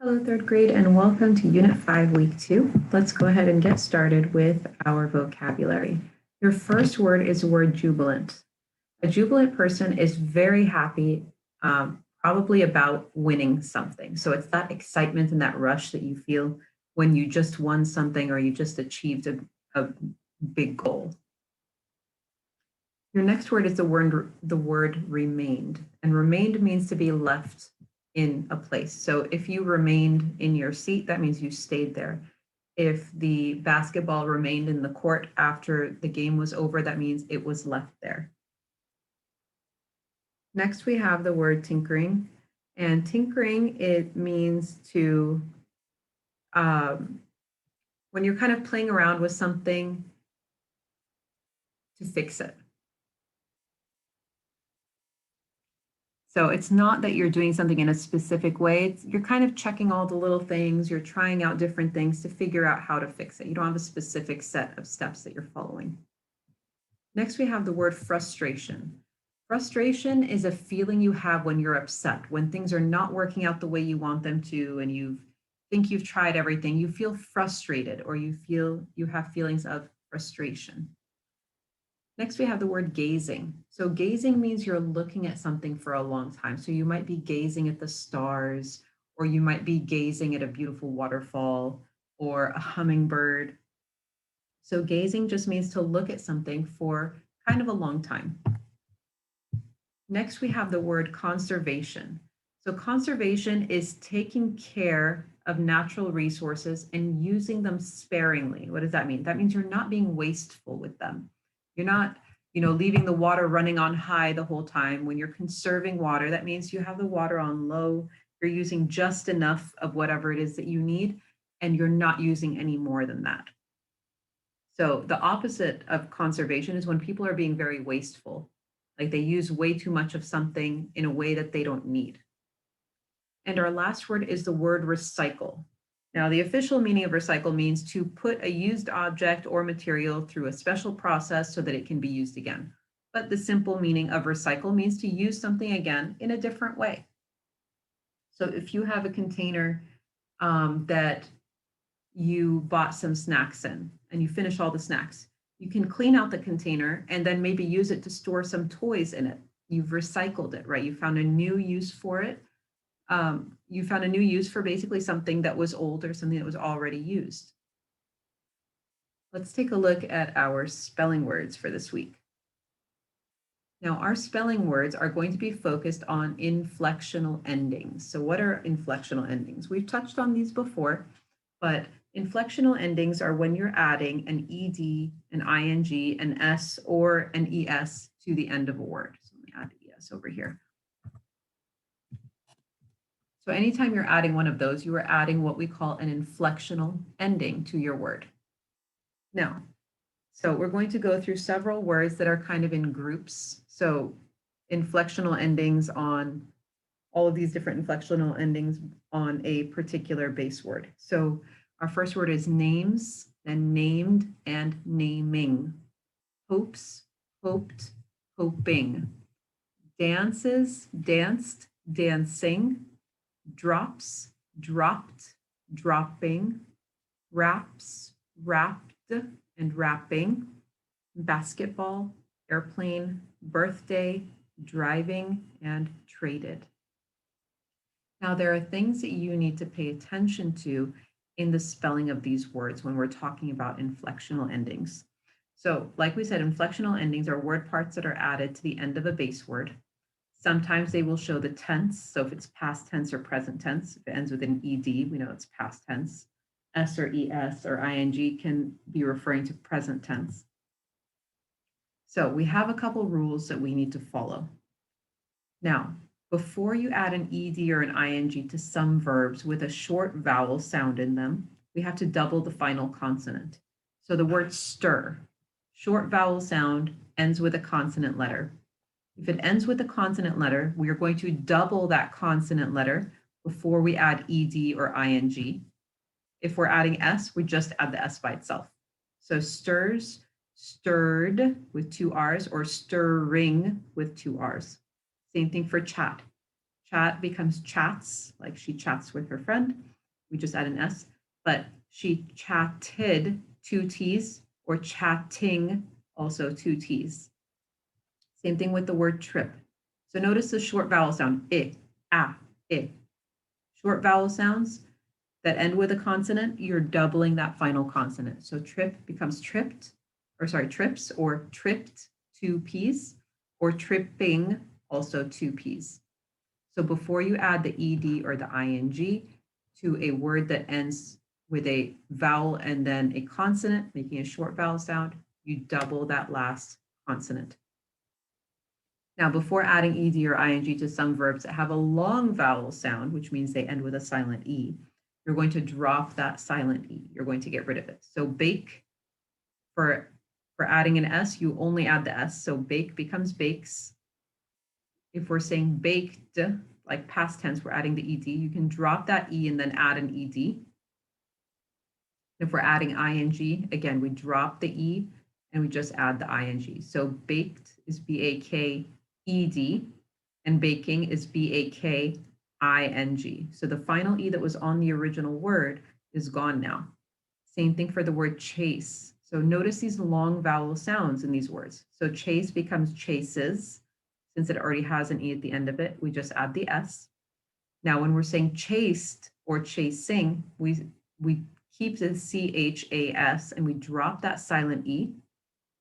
Hello, third grade, and welcome to Unit 5, Week 2. Let's go ahead and get started with our vocabulary. Your first word is the word jubilant. A jubilant person is very happy, probably about winning something. So it's that excitement and that rush that you feel when you just won something or you just achieved a big goal. Your next word is the word remained, and remained means to be left in a place. So if you remained in your seat, that means you stayed there. If the basketball remained in the court after the game was over, that means it was left there. Next, we have the word tinkering. And tinkering, it means to, when you're kind of playing around with something to fix it. So it's not that you're doing something in a specific way. You're kind of checking all the little things. You're trying out different things to figure out how to fix it. You don't have a specific set of steps that you're following. Next, we have the word frustration. Frustration is a feeling you have when you're upset, when things are not working out the way you want them to, and you think you've tried everything. You feel frustrated, or you have feelings of frustration. Next, we have the word gazing. So gazing means you're looking at something for a long time. So you might be gazing at the stars, or you might be gazing at a beautiful waterfall or a hummingbird. So gazing just means to look at something for kind of a long time. Next, we have the word conservation. So conservation is taking care of natural resources and using them sparingly. What does that mean? That means you're not being wasteful with them. You're not, leaving the water running on high the whole time. When you're conserving water, that means you have the water on low. You're using just enough of whatever it is that you need, and you're not using any more than that. So the opposite of conservation is when people are being very wasteful, like they use way too much of something in a way that they don't need. And our last word is the word recycle. Now, the official meaning of recycle means to put a used object or material through a special process so that it can be used again. But the simple meaning of recycle means to use something again in a different way. So if you have a container that you bought some snacks in and you finish all the snacks, you can clean out the container and then maybe use it to store some toys in it. You've recycled it, right? You found a new use for it. You found a new use for basically something that was old or something that was already used. Let's take a look at our spelling words for this week. Now, our spelling words are going to be focused on inflectional endings. So what are inflectional endings? We've touched on these before, but inflectional endings are when you're adding an ed, an ing, an s, or an es to the end of a word. So let me add es over here. So anytime you're adding one of those, you are adding what we call an inflectional ending to your word. Now, so we're going to go through several words that are kind of in groups. So inflectional endings on all of these different inflectional endings on a particular base word. So our first word is names, then named, and naming. Hopes, hoped, hoping. Dances, danced, dancing. Drops, dropped, dropping. Wraps, wrapped, and wrapping. Basketball, airplane, birthday, driving, and traded. Now, there are things that you need to pay attention to in the spelling of these words when we're talking about inflectional endings. So, like we said, inflectional endings are word parts that are added to the end of a base word. Sometimes they will show the tense. So if it's past tense or present tense, if it ends with an ed, we know it's past tense. S or es or ing can be referring to present tense. So we have a couple rules that we need to follow. Now, before you add an ed or an ing to some verbs with a short vowel sound in them, we have to double the final consonant. So the word stir, short vowel sound, ends with a consonant letter. If it ends with a consonant letter, we are going to double that consonant letter before we add ed or ing. If we're adding s, we just add the s by itself. So stirs, stirred with 2 R's, or stirring with 2 R's. Same thing for chat. Chat becomes chats, like she chats with her friend. we just add an S, but she chatted, 2 T's, or chatting, also 2 T's. Same thing with the word trip. So notice the short vowel sound, I, ah, I. Short vowel sounds that end with a consonant, you're doubling that final consonant. So trip becomes tripped, or sorry, trips, or tripped, 2 P's, or tripping, also 2 P's. So before you add the ed or the ing to a word that ends with a vowel and then a consonant, making a short vowel sound, you double that last consonant. Now, before adding ed or ing to some verbs that have a long vowel sound, which means they end with a silent e, you're going to drop that silent e. You're going to get rid of it. So bake, for adding an S, you only add the S. So bake becomes bakes. If we're saying baked, like past tense, we're adding the ed. You can drop that e and then add an ed. If we're adding ing, again, we drop the e and we just add the ing. So baked is baked, and baking is baking. So the final e that was on the original word is gone now. Same thing for the word chase. So notice these long vowel sounds in these words. So chase becomes chases. Since it already has an e at the end of it, we just add the s. Now, when we're saying chased or chasing, we keep the chas and we drop that silent e.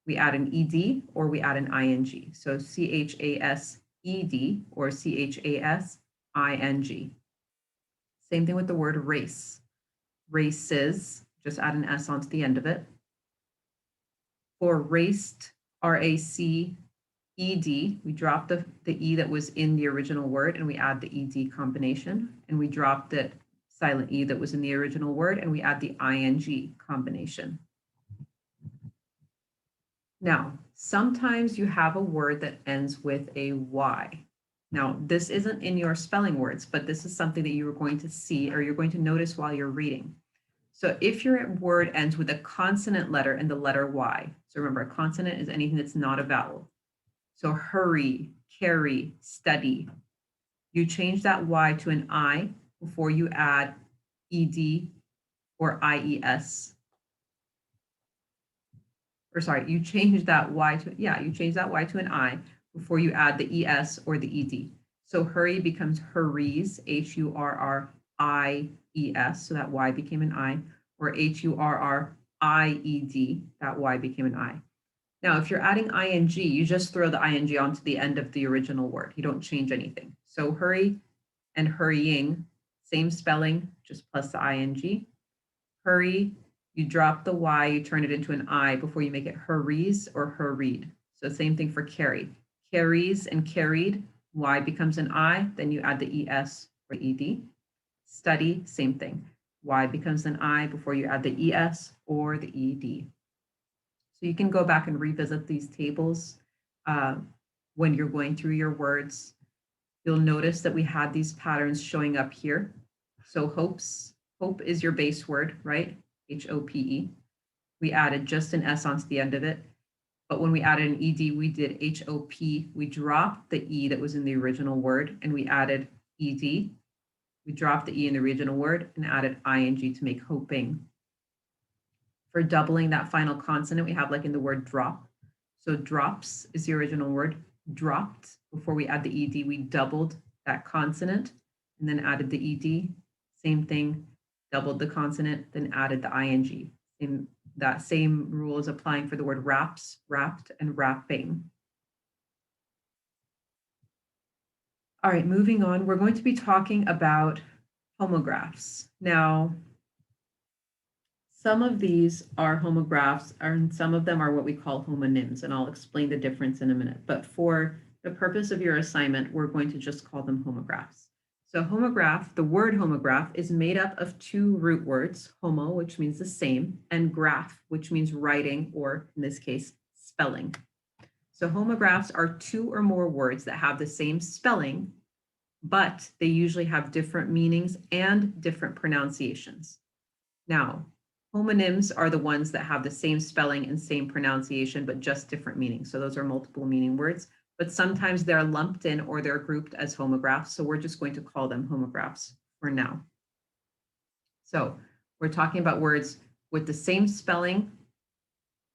We add an ed or we add an ing. So chased or chasing. Same thing with the word race. Races, just add an s onto the end of it. For raced, raced, we drop the e that was in the original word and we add the ed combination, and we drop the silent e that was in the original word and we add the ing combination. Now, sometimes you have a word that ends with a Y. Now, this isn't in your spelling words, but this is something that you are going to see or you're going to notice while you're reading. So if your word ends with a consonant letter and the letter Y, so remember, a consonant is anything that's not a vowel. So hurry, carry, study. You change that Y to an I before you add ED or IES. Or sorry, you change that Y to, you change that Y to an I before you add the ES or the ED. So hurry becomes hurries, HURRIES, so that Y became an I, or HURRIED, that Y became an I. Now, if you're adding ing, you just throw the ing onto the end of the original word. You don't change anything. So hurry and hurrying, same spelling, just plus the ing. Hurry, you drop the Y, you turn it into an I before you make it hurries or hurried. So same thing for carry. Carries and carried, Y becomes an I, then you add the ES or ED. Study, same thing. Y becomes an I before you add the ES or the ED. So you can go back and revisit these tables when you're going through your words. You'll notice that we had these patterns showing up here. So hope is your base word, right? HOPE. We added just an S onto the end of it. But when we added an ED, we did HOP. We dropped the E that was in the original word and we added ED. We dropped the E in the original word and added ing to make hoping. For doubling that final consonant, we have like in the word drop. So drops is the original word. Dropped, before we add the ED, we doubled that consonant and then added the ED. Same thing, doubled the consonant, then added the ing. That same rule is applying for the word wraps, wrapped, and wrapping. All right, moving on, we're going to be talking about homographs. Now, some of these are homographs, and some of them are what we call homonyms, and I'll explain the difference in a minute. But for the purpose of your assignment, we're going to just call them homographs. So homograph, the word homograph, is made up of two root words, homo, which means the same, and graph, which means writing, or in this case, spelling. So homographs are two or more words that have the same spelling, but they usually have different meanings and different pronunciations. Now, homonyms are the ones that have the same spelling and same pronunciation, but just different meanings. So those are multiple meaning words, but sometimes they're lumped in or they're grouped as homographs. So we're just going to call them homographs for now. So we're talking about words with the same spelling,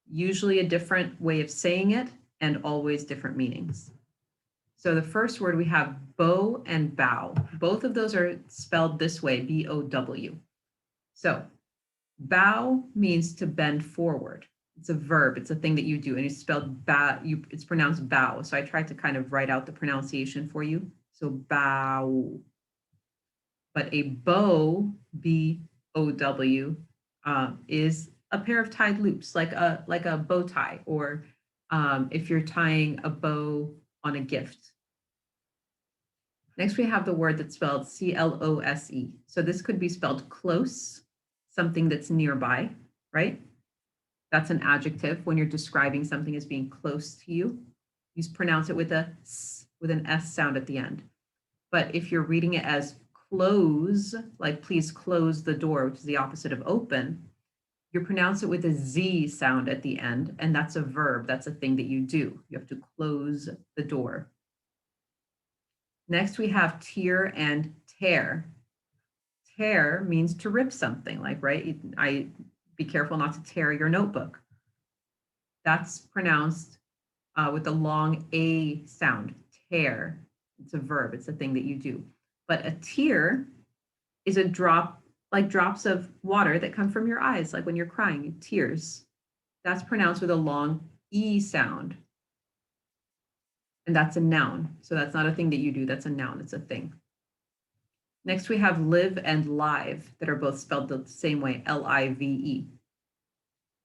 usually a different way of saying it, and always different meanings. So the first word we have bow and bow. Both of those are spelled this way, B-O-W. So bow means to bend forward. It's a verb. It's a thing that you do, and it's spelled it's pronounced bow. So I tried to kind of write out the pronunciation for you. So bow. But a bow, B-O-W, is a pair of tied loops, like a bow tie, or if you're tying a bow on a gift. Next, we have the word that's spelled C-L-O-S-E. So this could be spelled close, something that's nearby, right? That's an adjective when you're describing something as being close to you. You pronounce it with an S sound at the end. But if you're reading it as close, like please close the door, which is the opposite of open, you pronounce it with a Z sound at the end, and that's a verb. That's a thing that you do. You have to close the door. Next, we have tear and tear. Tear means to rip something, like, right? Be careful not to tear your notebook. That's pronounced with a long A sound, tear. It's a verb. It's a thing that you do. But a tear is a drop, like drops of water that come from your eyes, like when you're crying, tears. That's pronounced with a long E sound. And that's a noun. So that's not a thing that you do. That's a noun. It's a thing. Next, we have live and live that are both spelled the same way, L-I-V-E.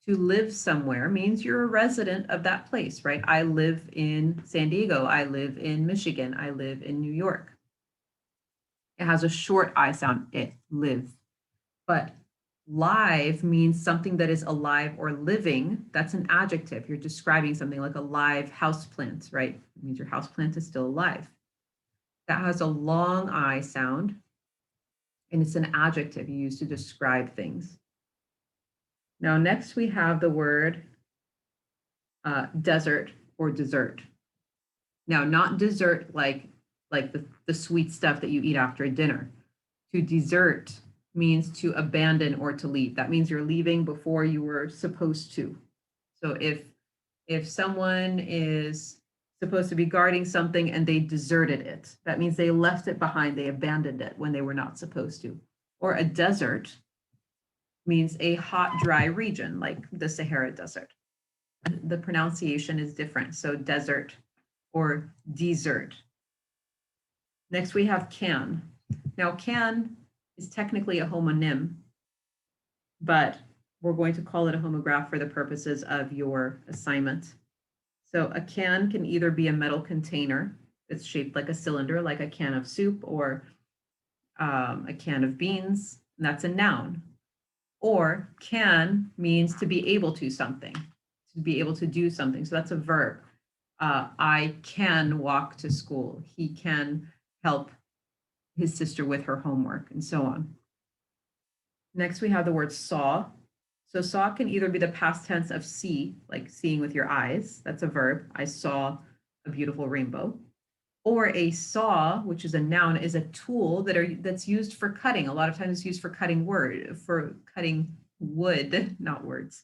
To live somewhere means you're a resident of that place, right? I live in San Diego. I live in Michigan. I live in New York. It has a short I sound, it, live. But live means something that is alive or living. That's an adjective. You're describing something like a live houseplant, right? It means your houseplant is still alive. That has a long I sound, and it's an adjective you use to describe things. Now, next we have the word desert or dessert. Now, not dessert like the sweet stuff that you eat after a dinner. To desert means to abandon or to leave. That means you're leaving before you were supposed to. So if someone is supposed to be guarding something and they deserted it, that means they left it behind, they abandoned it when they were not supposed to. Or a desert means a hot, dry region like the Sahara Desert. The pronunciation is different. So desert or desert. Next, we have can. Now, can is technically a homonym, but we're going to call it a homograph for the purposes of your assignment. So a can either be a metal container that's shaped like a cylinder, like a can of soup, or a can of beans, and that's a noun. Or can means to be able to something, to be able to do something. So that's a verb. I can walk to school. He can help his sister with her homework, and so on. Next, we have the word saw. So saw can either be the past tense of see, like seeing with your eyes. That's a verb. I saw a beautiful rainbow. Or a saw, which is a noun, is a tool that's used for cutting. A lot of times it's used for cutting wood, not words.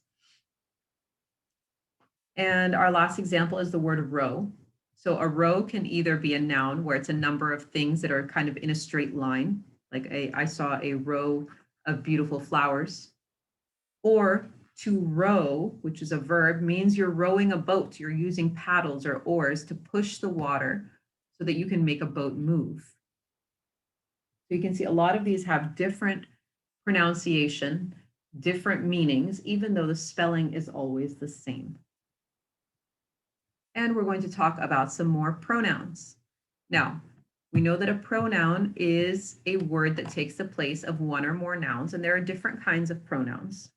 And our last example is the word row. So a row can either be a noun where it's a number of things that are kind of in a straight line, like I saw a row of beautiful flowers. Or to row, which is a verb, means you're rowing a boat. You're using paddles or oars to push the water so that you can make a boat move. So you can see a lot of these have different pronunciation, different meanings, even though the spelling is always the same. And we're going to talk about some more pronouns. Now, we know that a pronoun is a word that takes the place of one or more nouns, and there are different kinds of pronouns.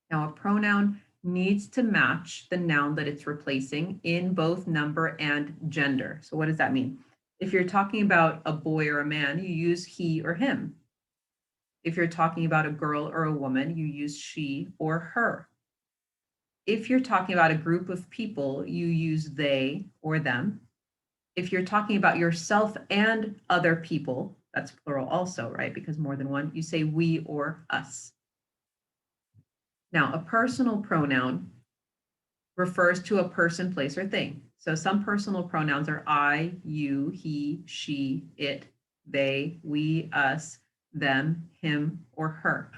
Now, a pronoun needs to match the noun that it's replacing in both number and gender. So what does that mean? If you're talking about a boy or a man, you use he or him. If you're talking about a girl or a woman, you use she or her. If you're talking about a group of people, you use they or them. If you're talking about yourself and other people, That's plural also, right? Because more than one. You say we or us. Now, a personal pronoun refers to a person, place, or thing. So some personal pronouns are I, you, he, she, it, they, we, us, them, him, or her.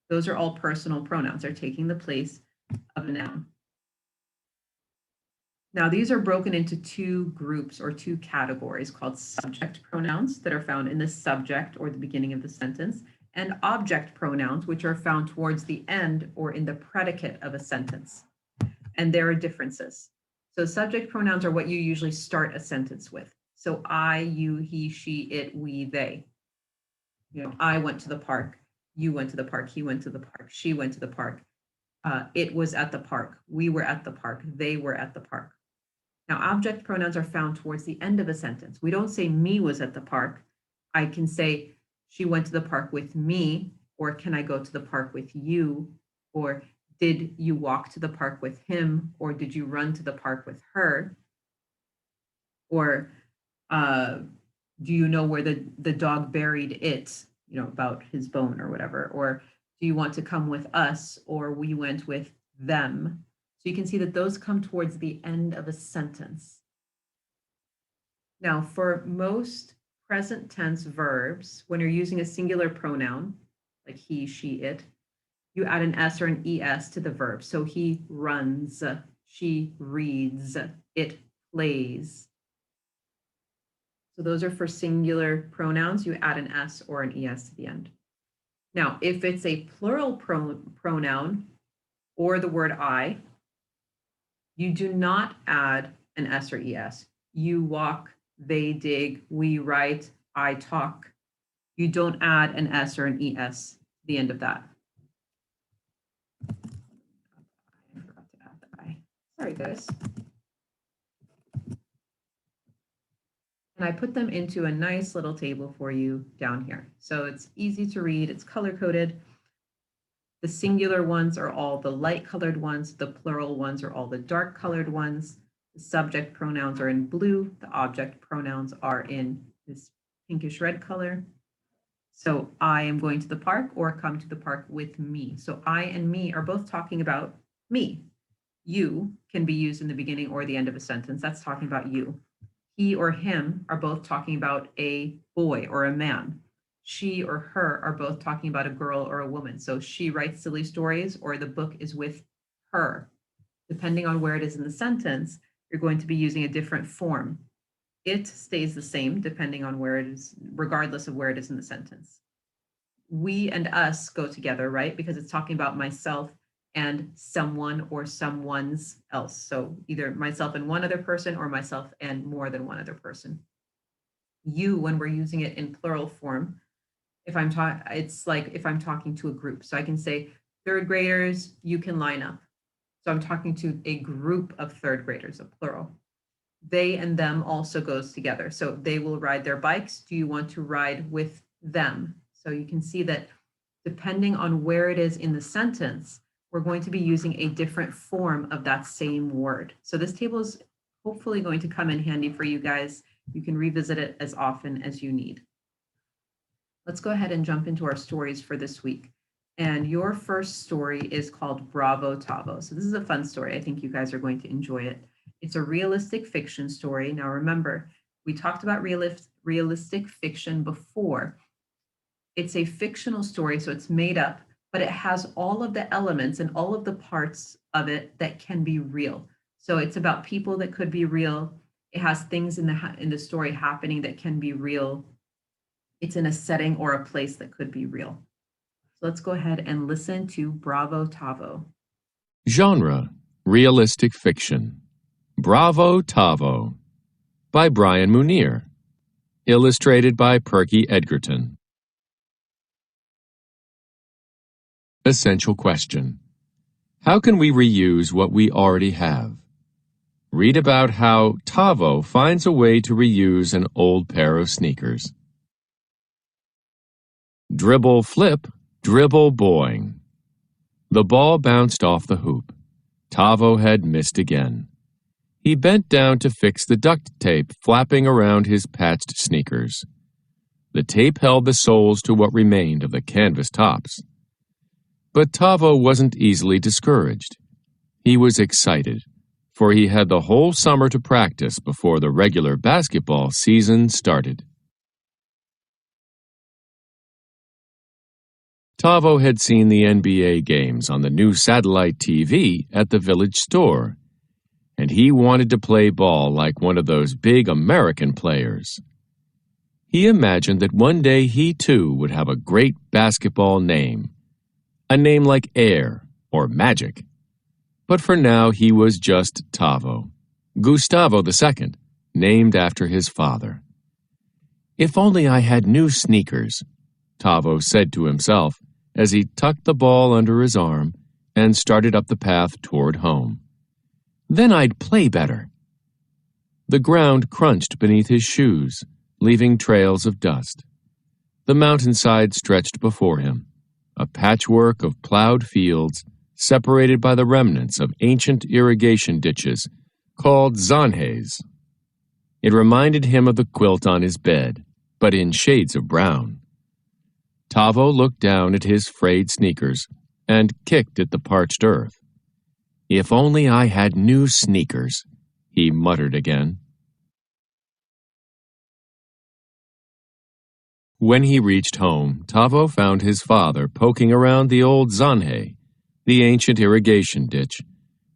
Those are all personal pronouns. They're taking the place of a noun. Now, these are broken into two groups or two categories called subject pronouns that are found in the subject or the beginning of the sentence, and object pronouns, which are found towards the end or in the predicate of a sentence. And there are differences. So subject pronouns are what you usually start a sentence with. So I, you, he, she, it, we, they. I went to the park. You went to the park. He went to the park. She went to the park. It was at the park. We were at the park. They were at the park. Now, object pronouns are found towards the end of a sentence. We don't say me was at the park. I can say she went to the park with me, or can I go to the park with you, or did you walk to the park with him, or did you run to the park with her? Or do you know where the dog buried it, about his bone or whatever? Or do you want to come with us, or we went with them? So you can see that those come towards the end of a sentence. Now, for most present tense verbs, when you're using a singular pronoun, like he, she, it, you add an S or an ES to the verb. So he runs, she reads, it plays. So those are for singular pronouns. You add an S or an ES to the end. Now, if it's a plural pronoun or the word I, you do not add an S or ES. You walk, they dig, we write, I talk. You don't add an S or an ES to the end of that. I forgot to add the I. Sorry, guys. And I put them into a nice little table for you down here. So it's easy to read, it's color-coded. The singular ones are all the light-colored ones, the plural ones are all the dark-colored ones. The subject pronouns are in blue, the object pronouns are in this pinkish red color. So I am going to the park, or come to the park with me. So I and me are both talking about me. You can be used in the beginning or the end of a sentence. That's talking about you. He or him are both talking about a boy or a man. She or her are both talking about a girl or a woman. So she writes silly stories, or the book is with her. Depending on where it is in the sentence, you're going to be using a different form. It stays the same depending on where it is, regardless of where it is in the sentence. We and us go together, right? Because it's talking about myself and someone or someone's else. So either myself and one other person, or myself and more than one other person. You, when we're using it in plural form, it's like if I'm talking to a group. So I can say, third graders, you can line up. So I'm talking to a group of third graders, a plural. They and them also goes together. So they will ride their bikes. Do you want to ride with them? So you can see that depending on where it is in the sentence, we're going to be using a different form of that same word. So this table is hopefully going to come in handy for you guys. You can revisit it as often as you need. Let's go ahead and jump into our stories for this week. And your first story is called Bravo, Tavo. So this is a fun story. I think you guys are going to enjoy it. It's a realistic fiction story. Now remember, we talked about realistic fiction before. It's a fictional story, so it's made up, but it has all of the elements and all of the parts of it that can be real. So it's about people that could be real. It has things in the story happening that can be real. It's in a setting or a place that could be real. So let's go ahead and listen to Bravo, Tavo. Genre: realistic fiction. Bravo, Tavo by Brian Munir. Illustrated by Perky Edgerton. Essential question: how can we reuse what we already have? Read about how Tavo finds a way to reuse an old pair of sneakers. Dribble, flip, dribble, boing. The ball bounced off the hoop. Tavo had missed again. He bent down to fix the duct tape flapping around his patched sneakers. The tape held the soles to what remained of the canvas tops. But Tavo wasn't easily discouraged. He was excited, for he had the whole summer to practice before the regular basketball season started. Tavo had seen the NBA games on the new satellite TV at the village store, and he wanted to play ball like one of those big American players. He imagined that one day he too would have a great basketball name, a name like Air or Magic. But for now he was just Tavo, Gustavo II, named after his father. "If only I had new sneakers," Tavo said to himself as he tucked the ball under his arm and started up the path toward home. "Then I'd play better." The ground crunched beneath his shoes, leaving trails of dust. The mountainside stretched before him, a patchwork of plowed fields separated by the remnants of ancient irrigation ditches called zanjes. It reminded him of the quilt on his bed, but in shades of brown. Tavo looked down at his frayed sneakers and kicked at the parched earth. "If only I had new sneakers," he muttered again. When he reached home, Tavo found his father poking around the old zanje, the ancient irrigation ditch,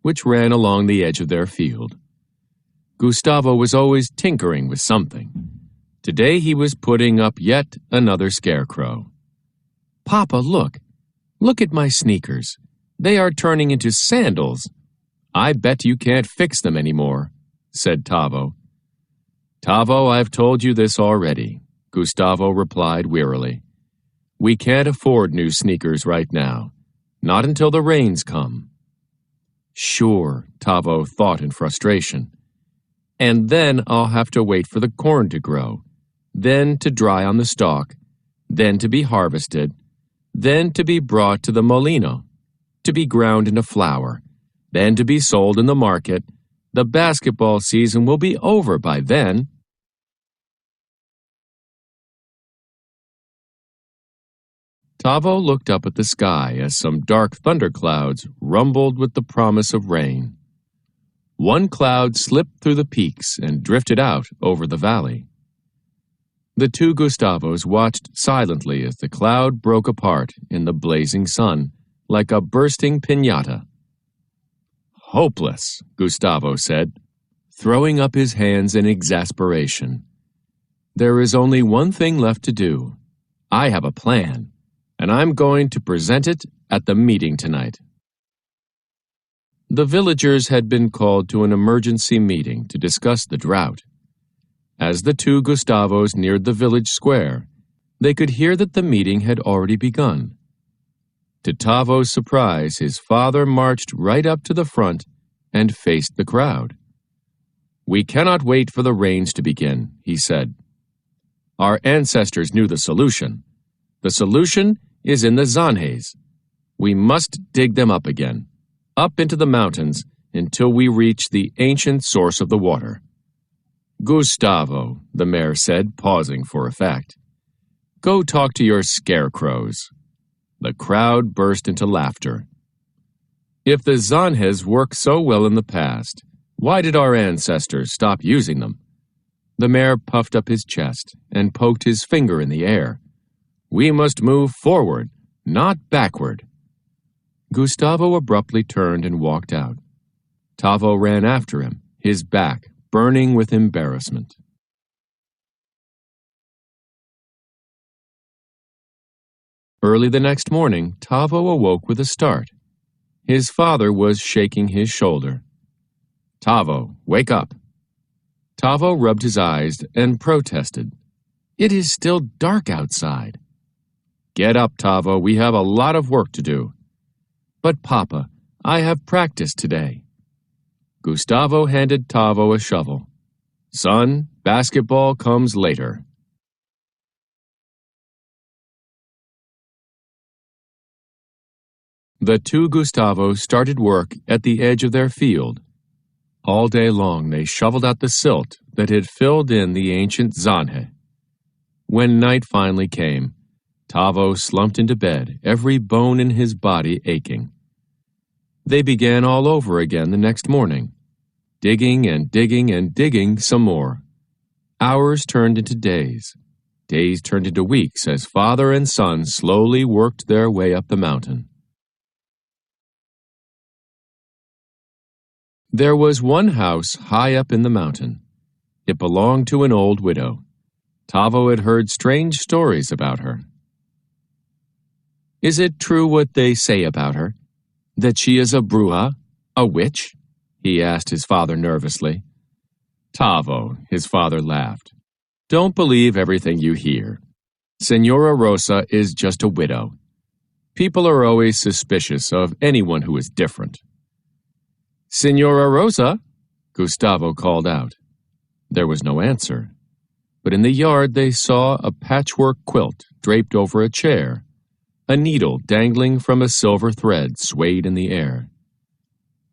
which ran along the edge of their field. Gustavo was always tinkering with something. Today he was putting up yet another scarecrow. "Papa, look! Look at my sneakers. They are turning into sandals. I bet you can't fix them anymore," said Tavo. "Tavo, I've told you this already," Gustavo replied wearily. "We can't afford new sneakers right now. Not until the rains come." "Sure," Tavo thought in frustration. "And then I'll have to wait for the corn to grow, then to dry on the stalk, then to be harvested, then to be brought to the molino, to be ground into flour, then to be sold in the market. The basketball season will be over by then." Tavo looked up at the sky as some dark thunderclouds rumbled with the promise of rain. One cloud slipped through the peaks and drifted out over the valley. The two Gustavos watched silently as the cloud broke apart in the blazing sun, like a bursting piñata. "Hopeless," Gustavo said, throwing up his hands in exasperation. "There is only one thing left to do. I have a plan, and I'm going to present it at the meeting tonight." The villagers had been called to an emergency meeting to discuss the drought. As the two Gustavos neared the village square, they could hear that the meeting had already begun. To Tavo's surprise, his father marched right up to the front and faced the crowd. "We cannot wait for the rains to begin," he said. "Our ancestors knew the solution. The solution is in the zanjes. We must dig them up again, up into the mountains until we reach the ancient source of the water." "Gustavo," the mayor said, pausing for effect, "go talk to your scarecrows." The crowd burst into laughter. "If the zanjes worked so well in the past, why did our ancestors stop using them?" The mayor puffed up his chest and poked his finger in the air. "We must move forward, not backward." Gustavo abruptly turned and walked out. Tavo ran after him, his back burning with embarrassment. Early the next morning, Tavo awoke with a start. His father was shaking his shoulder. "Tavo, wake up." Tavo rubbed his eyes and protested. "It is still dark outside." "Get up, Tavo, we have a lot of work to do." "But Papa, I have practice today." Gustavo handed Tavo a shovel. "Son, basketball comes later." The two Gustavos started work at the edge of their field. All day long they shoveled out the silt that had filled in the ancient zanje. When night finally came, Tavo slumped into bed, every bone in his body aching. They began all over again the next morning, digging and digging and digging some more. Hours turned into days. Days turned into weeks as father and son slowly worked their way up the mountain. There was one house high up in the mountain. It belonged to an old widow. Tavo had heard strange stories about her. "Is it true what they say about her? That she is a bruja, a witch?" he asked his father nervously. "Tavo," his father laughed. "Don't believe everything you hear. Senora Rosa is just a widow. People are always suspicious of anyone who is different." "Senora Rosa?" Gustavo called out. There was no answer, but in the yard they saw a patchwork quilt draped over a chair. A needle dangling from a silver thread swayed in the air.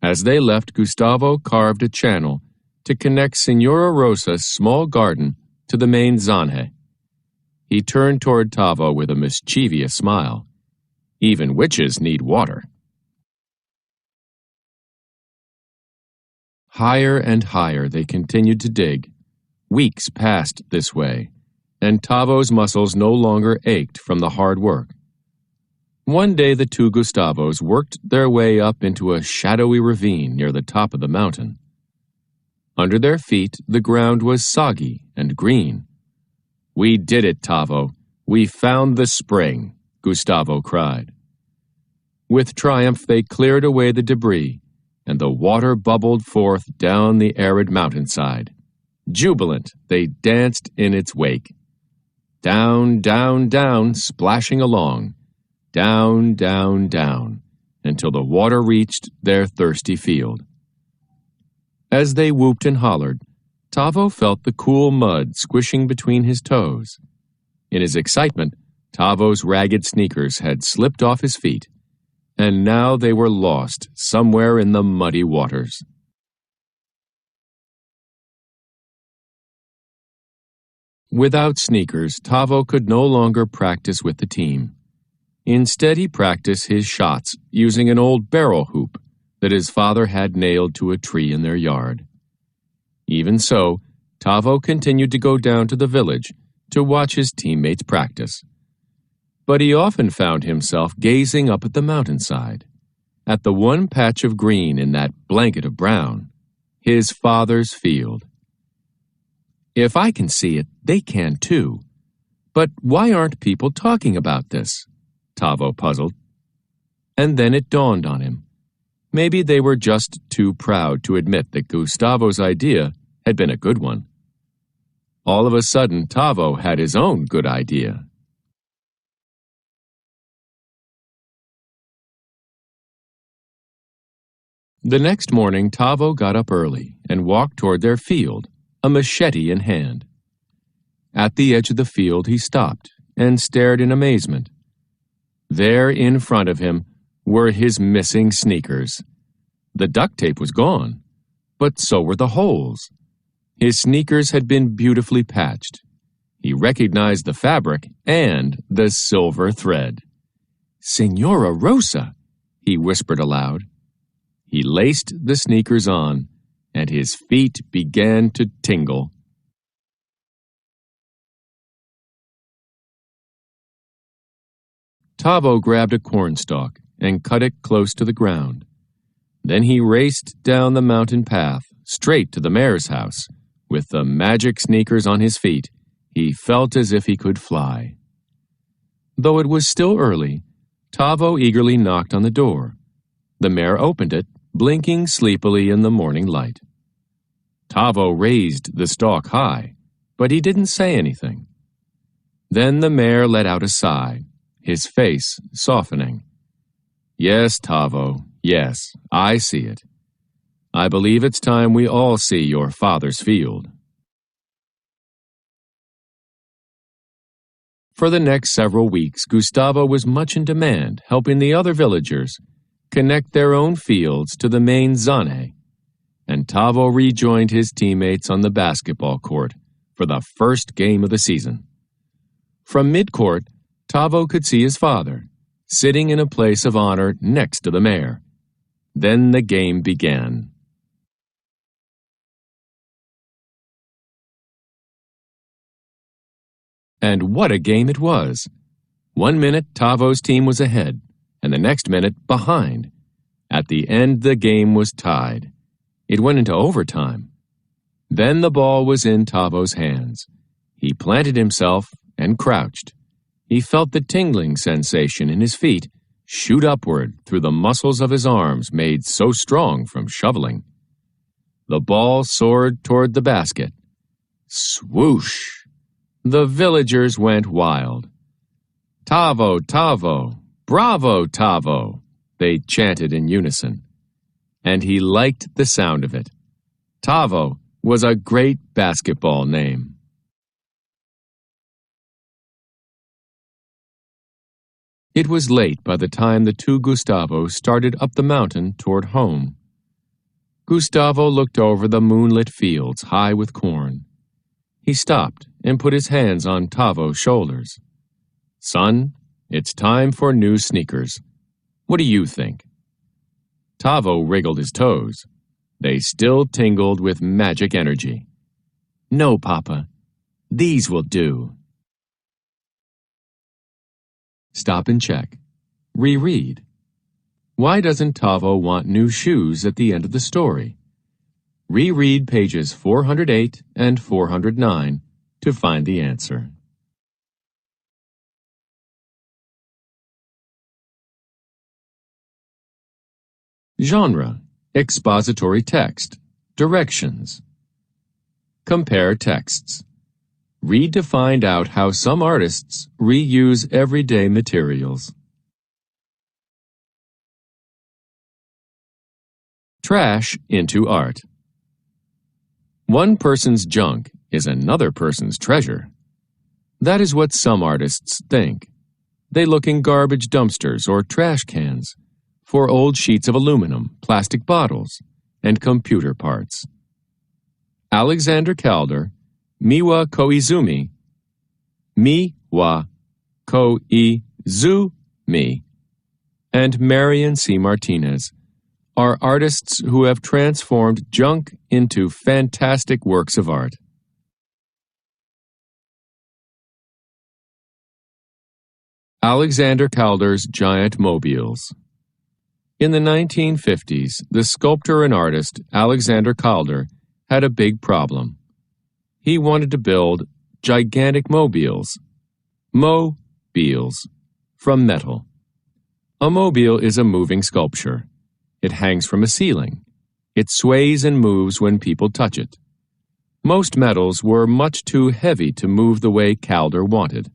As they left, Gustavo carved a channel to connect Senora Rosa's small garden to the main zanje. He turned toward Tavo with a mischievous smile. "Even witches need water." Higher and higher they continued to dig. Weeks passed this way, and Tavo's muscles no longer ached from the hard work. One day the two Gustavos worked their way up into a shadowy ravine near the top of the mountain. Under their feet, the ground was soggy and green. "We did it, Tavo. We found the spring," Gustavo cried. With triumph, they cleared away the debris, and the water bubbled forth down the arid mountainside. Jubilant, they danced in its wake. Down, down, down, splashing along. Down, down, down, until the water reached their thirsty field. As they whooped and hollered, Tavo felt the cool mud squishing between his toes. In his excitement, Tavo's ragged sneakers had slipped off his feet, and now they were lost somewhere in the muddy waters. Without sneakers, Tavo could no longer practice with the team. Instead, he practiced his shots using an old barrel hoop that his father had nailed to a tree in their yard. Even so, Tavo continued to go down to the village to watch his teammates practice. But he often found himself gazing up at the mountainside, at the one patch of green in that blanket of brown, his father's field. "If I can see it, they can too. But why aren't people talking about this?" Tavo puzzled. And then it dawned on him. Maybe they were just too proud to admit that Gustavo's idea had been a good one. All of a sudden, Tavo had his own good idea. The next morning, Tavo got up early and walked toward their field, a machete in hand. At the edge of the field, he stopped and stared in amazement. There in front of him were his missing sneakers. The duct tape was gone, but so were the holes. His sneakers had been beautifully patched. He recognized the fabric and the silver thread. "Senora Rosa," he whispered aloud. He laced the sneakers on, and his feet began to tingle. Tavo grabbed a cornstalk and cut it close to the ground. Then he raced down the mountain path, straight to the mayor's house. With the magic sneakers on his feet, he felt as if he could fly. Though it was still early, Tavo eagerly knocked on the door. The mayor opened it, blinking sleepily in the morning light. Tavo raised the stalk high, but he didn't say anything. Then the mayor let out a sigh, his face softening. "Yes, Tavo, yes, I see it. I believe it's time we all see your father's field." For the next several weeks, Gustavo was much in demand, helping the other villagers connect their own fields to the main zanje, and Tavo rejoined his teammates on the basketball court for the first game of the season. From midcourt, Tavo could see his father, sitting in a place of honor next to the mayor. Then the game began. And what a game it was! 1 minute, Tavo's team was ahead, and the next minute, behind. At the end, the game was tied. It went into overtime. Then the ball was in Tavo's hands. He planted himself and crouched. He felt the tingling sensation in his feet shoot upward through the muscles of his arms made so strong from shoveling. The ball soared toward the basket. Swoosh! The villagers went wild. "Tavo, Tavo! Bravo, Tavo!" they chanted in unison. And he liked the sound of it. Tavo was a great basketball name. It was late by the time the two Gustavos started up the mountain toward home. Gustavo looked over the moonlit fields high with corn. He stopped and put his hands on Tavo's shoulders. "Son, it's time for new sneakers. What do you think?" Tavo wriggled his toes. They still tingled with magic energy. "No, Papa. These will do." Stop and check. Reread. Why doesn't Tavo want new shoes at the end of the story? Reread pages 408 and 409 to find the answer. Genre: expository text. Directions. Compare texts. Read to find out how some artists reuse everyday materials. Trash into art. One person's junk is another person's treasure. That is what some artists think. They look in garbage dumpsters or trash cans for old sheets of aluminum, plastic bottles, and computer parts. Alexander Calder, Miwa Koizumi, and Marion C. Martinez are artists who have transformed junk into fantastic works of art. Alexander Calder's giant mobiles. In the 1950s, the sculptor and artist Alexander Calder had a big problem. He wanted to build gigantic mobiles, from metal. A mobile is a moving sculpture. It hangs from a ceiling. It sways and moves when people touch it. Most metals were much too heavy to move the way Calder wanted.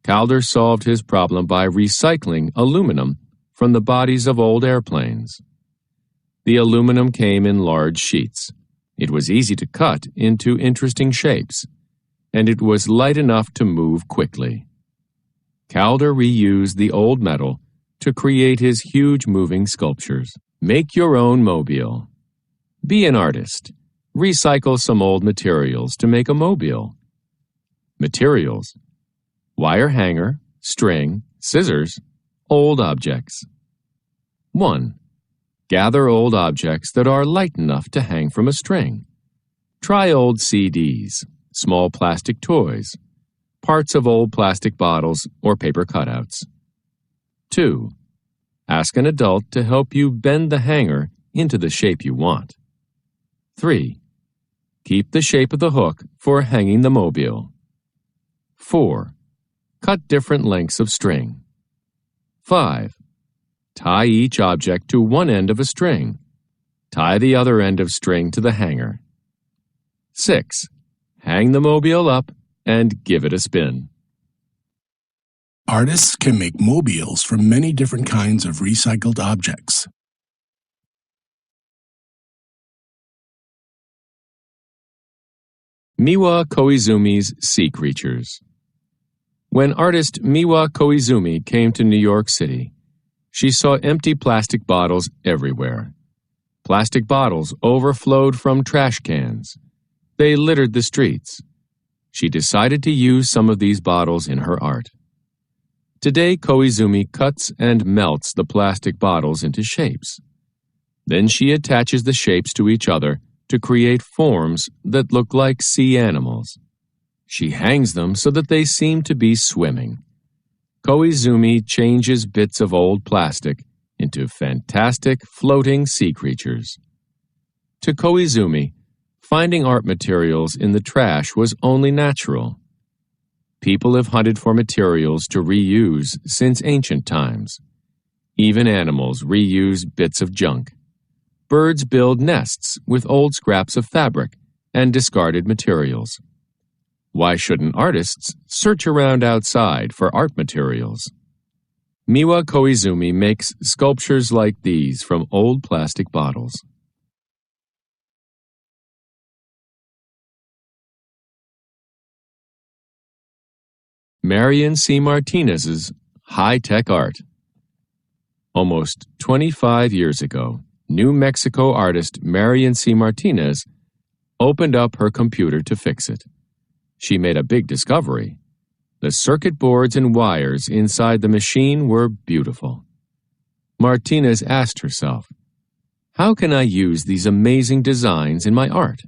Calder solved his problem by recycling aluminum from the bodies of old airplanes. The aluminum came in large sheets. It was easy to cut into interesting shapes, and it was light enough to move quickly. Calder reused the old metal to create his huge moving sculptures. Make your own mobile. Be an artist. Recycle some old materials to make a mobile. Materials: wire hanger, string, scissors, old objects. 1. Gather old objects that are light enough to hang from a string. Try old CDs, small plastic toys, parts of old plastic bottles or paper cutouts. 2. Ask an adult to help you bend the hanger into the shape you want. 3. Keep the shape of the hook for hanging the mobile. 4. Cut different lengths of string. 5. Tie each object to one end of a string. Tie the other end of string to the hanger. 6. Hang the mobile up and give it a spin. Artists can make mobiles from many different kinds of recycled objects. Miwa Koizumi's Sea Creatures. When artist Miwa Koizumi came to New York City, she saw empty plastic bottles everywhere. Plastic bottles overflowed from trash cans. They littered the streets. She decided to use some of these bottles in her art. Today, Koizumi cuts and melts the plastic bottles into shapes. Then she attaches the shapes to each other to create forms that look like sea animals. She hangs them so that they seem to be swimming. Koizumi changes bits of old plastic into fantastic floating sea creatures. To Koizumi, finding art materials in the trash was only natural. People have hunted for materials to reuse since ancient times. Even animals reuse bits of junk. Birds build nests with old scraps of fabric and discarded materials. Why shouldn't artists search around outside for art materials? Miwa Koizumi makes sculptures like these from old plastic bottles. Marion C. Martinez's high-tech art. Almost 25 years ago, New Mexico artist Marion C. Martinez opened up her computer to fix it. She made a big discovery. The circuit boards and wires inside the machine were beautiful. Martinez asked herself, "How can I use these amazing designs in my art?"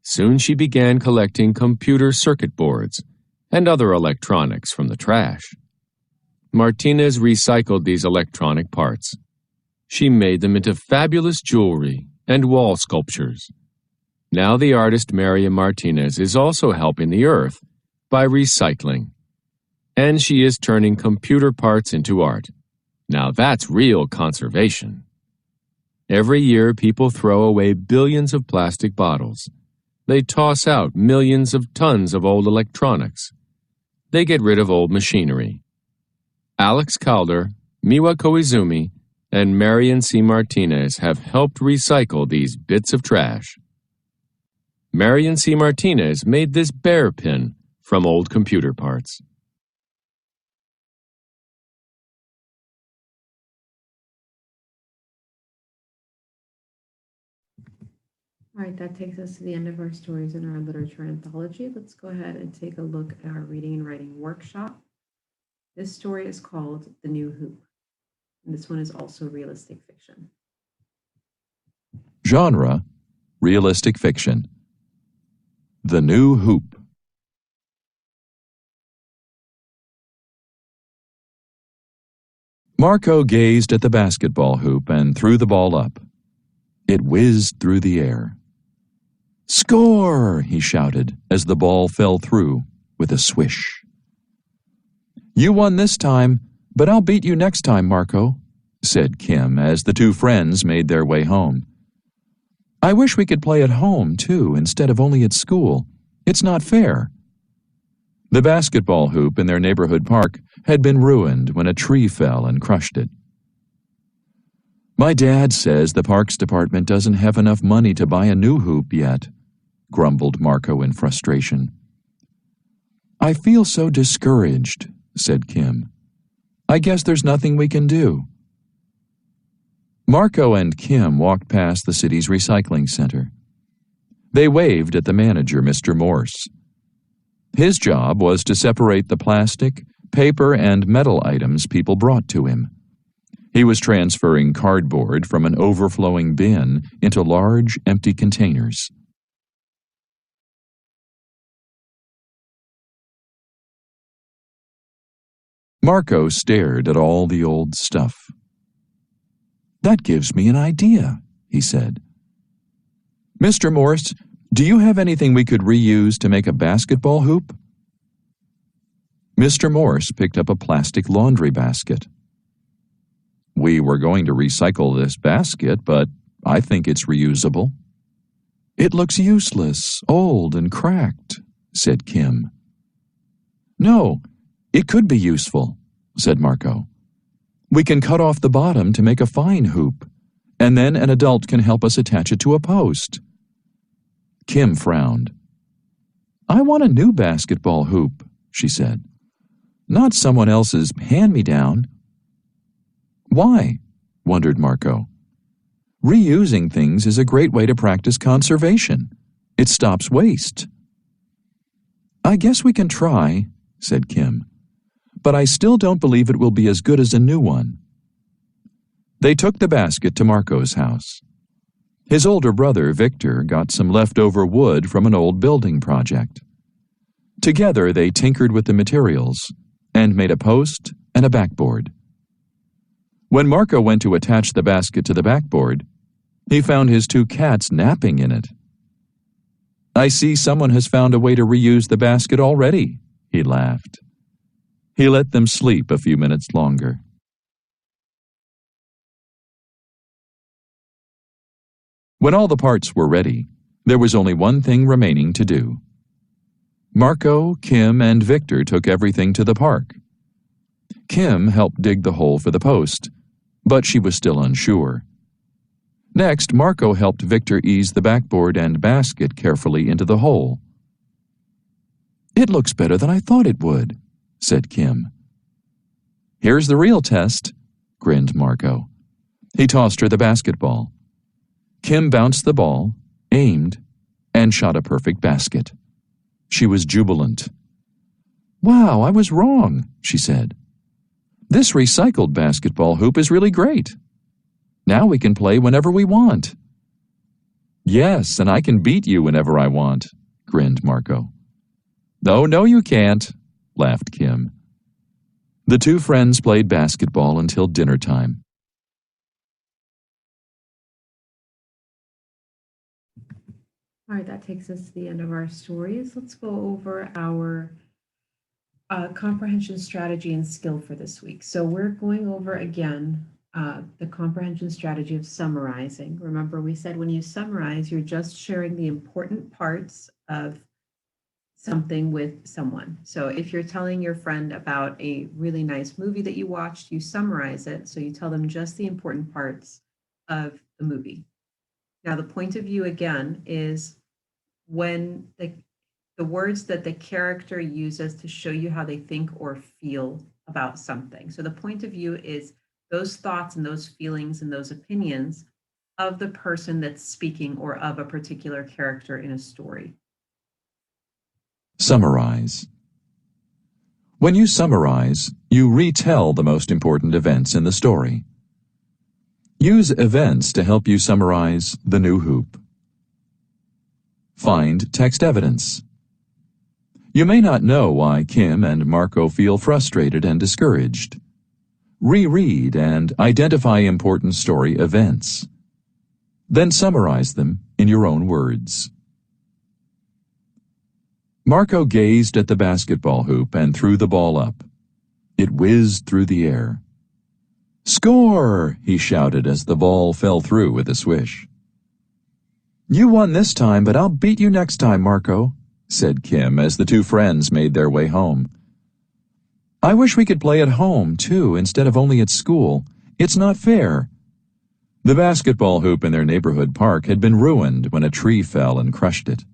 Soon she began collecting computer circuit boards and other electronics from the trash. Martinez recycled these electronic parts. She made them into fabulous jewelry and wall sculptures. Now the artist Marion Martinez is also helping the earth by recycling. And she is turning computer parts into art. Now that's real conservation. Every year people throw away billions of plastic bottles. They toss out millions of tons of old electronics. They get rid of old machinery. Alex Calder, Miwa Koizumi, and Marion C. Martinez have helped recycle these bits of trash. Marion C. Martinez made this bear pin from old computer parts. All right, that takes us to the end of our stories in our literature anthology. Let's go ahead and take a look at our reading and writing workshop. This story is called The New Hoop, and this one is also realistic fiction. Genre: realistic fiction. The New Hoop. Marco gazed at the basketball hoop and threw the ball up. It whizzed through the air. "Score!" he shouted as the ball fell through with a swish. "You won this time, but I'll beat you next time, Marco," said Kim as the two friends made their way home. "I wish we could play at home, too, instead of only at school. It's not fair." The basketball hoop in their neighborhood park had been ruined when a tree fell and crushed it. "My dad says the parks department doesn't have enough money to buy a new hoop yet," grumbled Marco in frustration. "I feel so discouraged," said Kim. "I guess there's nothing we can do." Marco and Kim walked past the city's recycling center. They waved at the manager, Mr. Morse. His job was to separate the plastic, paper, and metal items people brought to him. He was transferring cardboard from an overflowing bin into large, empty containers. Marco stared at all the old stuff. "That gives me an idea," he said. "Mr. Morse, do you have anything we could reuse to make a basketball hoop?" Mr. Morse picked up a plastic laundry basket. "We were going to recycle this basket, but I think it's reusable." "It looks useless, old, and cracked," said Kim. "No, it could be useful," said Marco. "We can cut off the bottom to make a fine hoop, and then an adult can help us attach it to a post." Kim frowned. "I want a new basketball hoop," she said. "Not someone else's hand-me-down." "Why?" wondered Marco. "Reusing things is a great way to practice conservation. It stops waste." "I guess we can try," said Kim, "but I still don't believe it will be as good as a new one." They took the basket to Marco's house. His older brother, Victor, got some leftover wood from an old building project. Together they tinkered with the materials and made a post and a backboard. When Marco went to attach the basket to the backboard, he found his two cats napping in it. "I see someone has found a way to reuse the basket already," he laughed. He let them sleep a few minutes longer. When all the parts were ready, there was only one thing remaining to do. Marco, Kim, and Victor took everything to the park. Kim helped dig the hole for the post, but she was still unsure. Next, Marco helped Victor ease the backboard and basket carefully into the hole. "It looks better than I thought it would," said Kim. "Here's the real test," grinned Marco. He tossed her the basketball. Kim bounced the ball, aimed, and shot a perfect basket. She was jubilant. "Wow, I was wrong," she said. "This recycled basketball hoop is really great. Now we can play whenever we want." "Yes, and I can beat you whenever I want," grinned Marco. "Oh, no you can't," laughed Kim. The two friends played basketball until dinner time. All right, that takes us to the end of our stories. Let's go over our comprehension strategy and skill for this week. So we're going over again the comprehension strategy of summarizing. Remember, we said when you summarize, you're just sharing the important parts of something with someone. So if you're telling your friend about a really nice movie that you watched, you summarize it. So you tell them just the important parts of the movie. Now, the point of view again is when the words that the character uses to show you how they think or feel about something. So the point of view is those thoughts and those feelings and those opinions of the person that's speaking or of a particular character in a story. Summarize. When you summarize, you retell the most important events in the story. Use events to help you summarize the new hoop. Find text evidence. You may not know why Kim and Marco feel frustrated and discouraged. Reread and identify important story events. Then summarize them in your own words. Marco gazed at the basketball hoop and threw the ball up. It whizzed through the air. "Score!" he shouted as the ball fell through with a swish. "You won this time, but I'll beat you next time, Marco," said Kim as the two friends made their way home. "I wish we could play at home, too, instead of only at school. It's not fair." The basketball hoop in their neighborhood park had been ruined when a tree fell and crushed it.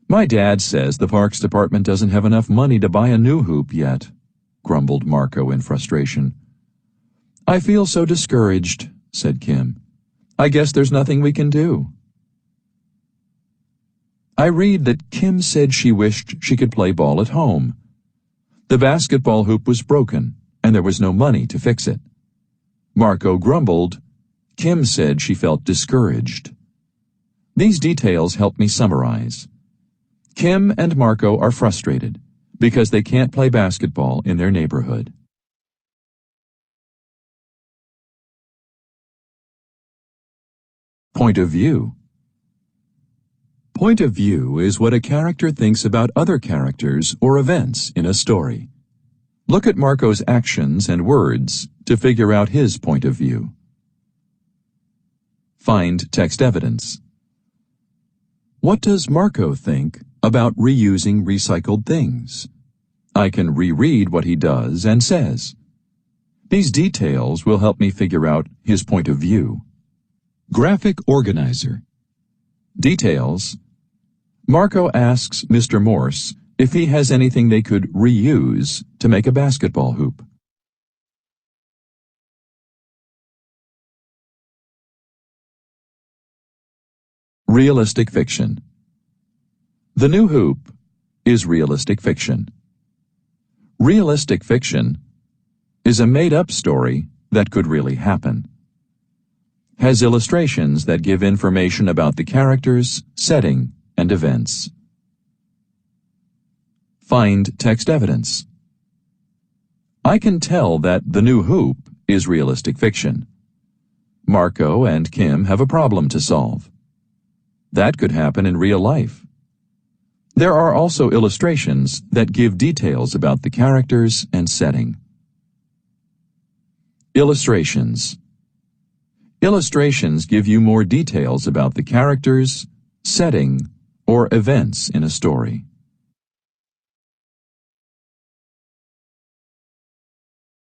"My dad says the parks department doesn't have enough money to buy a new hoop yet," grumbled Marco in frustration. "I feel so discouraged," said Kim. "I guess there's nothing we can do." I read that Kim said she wished she could play ball at home. The basketball hoop was broken, and there was no money to fix it. Marco grumbled. Kim said she felt discouraged. These details help me summarize. Kim and Marco are frustrated because they can't play basketball in their neighborhood. Point of view. Point of view is what a character thinks about other characters or events in a story. Look at Marco's actions and words to figure out his point of view. Find text evidence. What does Marco think about reusing recycled things? I can reread what he does and says. These details will help me figure out his point of view. Graphic organizer. Details. Marco asks Mr. Morse if he has anything they could reuse to make a basketball hoop. Realistic fiction. The new hoop is realistic fiction. Realistic fiction is a made-up story that could really happen. Has illustrations that give information about the characters, setting, and events. Find text evidence. I can tell that The New Hoop is realistic fiction. Marco and Kim have a problem to solve. That could happen in real life. There are also illustrations that give details about the characters and setting. Illustrations. Illustrations give you more details about the characters, setting, or events in a story.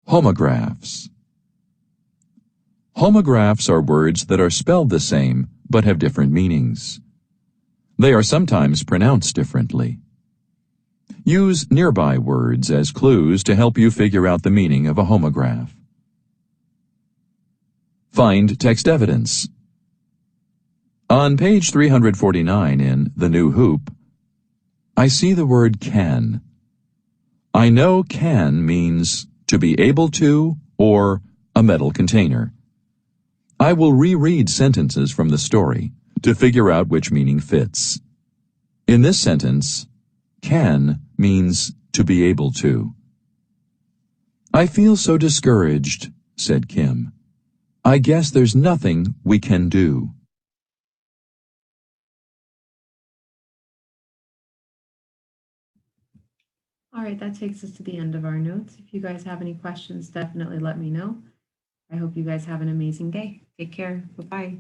Homographs. Homographs are words that are spelled the same but have different meanings. They are sometimes pronounced differently. Use nearby words as clues to help you figure out the meaning of a homograph. Find text evidence. On page 349 in The New Hoop, I see the word can. I know can means to be able to or a metal container. I will reread sentences from the story to figure out which meaning fits. In this sentence, can means to be able to. I feel so discouraged, said Kim. I guess there's nothing we can do. All right, that takes us to the end of our notes. If you guys have any questions, definitely let me know. I hope you guys have an amazing day. Take care. Bye-bye.